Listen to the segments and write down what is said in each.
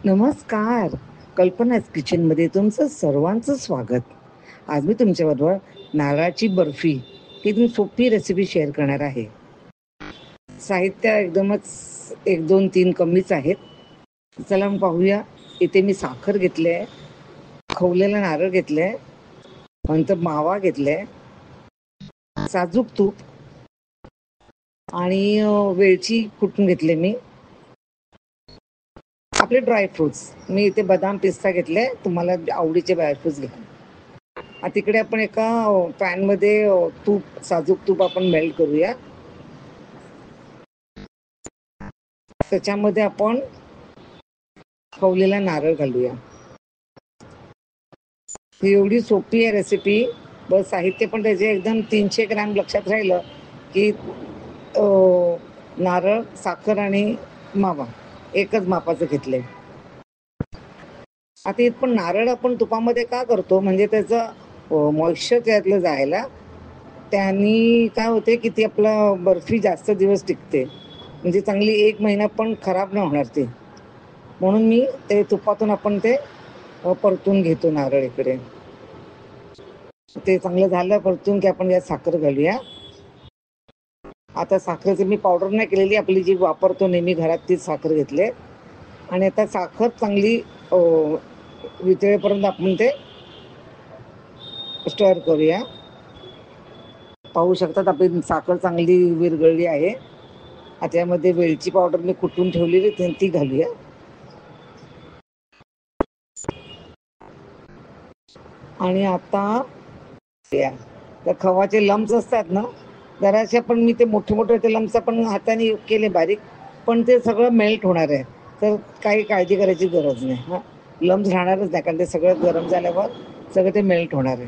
नमस्कार. कल्पनाच किचनमध्ये तुमचं सर्वांचं स्वागत. आज मी तुमच्याबरोबर नारळाची बर्फी ही एकदम सोपी रेसिपी शेअर करणार आहे. साहित्य एकदमच 1, 2, 3 कमीच आहेत. चला मग पाहूया. इथे मी साखर घेतली आहे, खवलेला नारळ घेतलाय, नंतर मावा घेतलाय, साजूक तूप आणि वेलची कुटून घेतले मी. आपले ड्रायफ्रुट्स मी इथे बदाम पिस्ता घेतले, तुम्हाला आवडीचे ड्रायफ्रुट्स घ्या. तिकडे आपण एका पॅनमध्ये तूप साजूक तूप आपण मेल्ट करूया. त्याच्यामध्ये आपण खवलेला नारळ घालूया. ही एवढी सोपी आहे रेसिपी. बस साहित्य पण त्याचे एकदम 300 ग्रॅम लक्षात राहिलं की नारळ, साखर आणि मावा एकच मापाचं घेतलंय. आता इथं पण नारळ आपण तुपामध्ये का करतो, म्हणजे त्याचं मॉइश्चर त्यातलं जायला. त्यांनी काय होते की ती आपला बर्फी जास्त दिवस टिकते, म्हणजे चांगली 1 महिना पण खराब नाही होणार ती. म्हणून मी ते तुपातून आपण ते परतून घेतो नारळ इकडे. ते चांगलं झालं परतून की आपण यात साखर घालूया. आता साखरेची मी पावडर नाही केलेली, आपली जी वापरतो नेहमी घरात तीच साखर घेतली. आणि आता साखर चांगली वितळेपर्यंत आपण ते स्टर करूया. पाहू शकतात आपली साखर चांगली विरघळली आहे. आता यामध्ये वेलची पावडर मी कुटून ठेवलेली ती घालूया. आणि आता त्या खवाचे लम्स असतात ना, जराशे पण मी ते मोठे ते लम्स आपण हाताने केले बारीक, पण ते सगळं मेल्ट होणार आहे, तर काही काळजी करायची गरज नाही. हां, लम्स राहणारच नाही, कारण ते सगळं गरम झाल्यावर सगळं ते मेल्ट होणार आहे.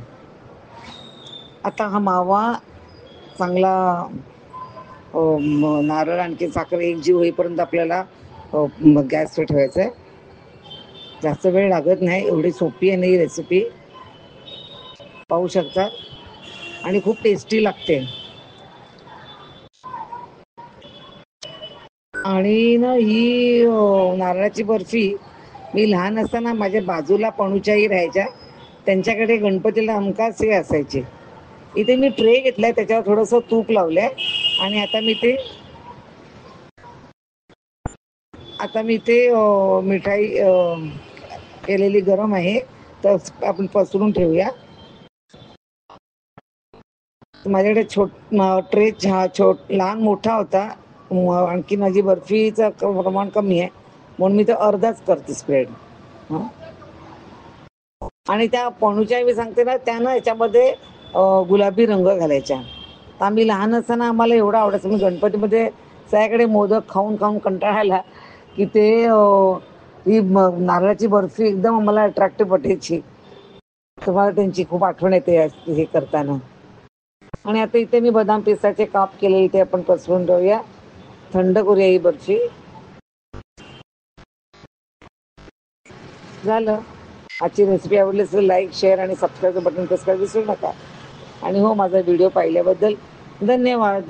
आता हा मावा चांगला नारळ आणखी साखर एकजीव होईपर्यंत आपल्याला गॅसवर ठेवायचं आहे. जास्त वेळ लागत नाही, एवढी सोपी आहे नाही रेसिपी. पाहू शकता आणि खूप टेस्टी लागते. आणि ना ही नारळाची बर्फी मी लहान असताना माझ्या बाजूला पणूच्याही राहायच्या, त्यांच्याकडे गणपतीला हमखास हे असायचे. इथे मी ट्रे घेतलाय, त्याच्यावर थोडंसं तूप लावलंय आणि आता मी ते मिठाई केलेली गरम आहे, तर आपण पसरून ठेवूया. माझ्याकडे ट्रे लहान मोठा होता, आणखी माझी बर्फीचं प्रमाण कमी आहे, म्हणून मी तर अर्धाच करते स्प्रेड. आणि त्या पणूच्या मी सांगते ना, त्या याच्यामध्ये गुलाबी रंग घालायच्या. तर आम्ही लहान असताना आम्हाला एवढं आवडायचं, मी गणपतीमध्ये सगळ्याकडे मोदक खाऊन खाऊन कंटाळा आला की ते ही नारळाची बर्फी एकदम आम्हाला अट्रॅक्टिव्ह वाटायची. तुम्हाला त्यांची खूप आठवण येते हे करताना. आणि आता इथे मी बदाम पिस्ताचे काप केले, इथे आपण पसरून ठेवूया. थंड करूया ही बर्फी. झालं. आजची रेसिपी आवडली असेल लाईक, शेअर आणि सबस्क्राईबचं बटन प्रेस करायला विसरू नका. आणि हो, माझा व्हिडिओ पाहिल्याबद्दल धन्यवाद.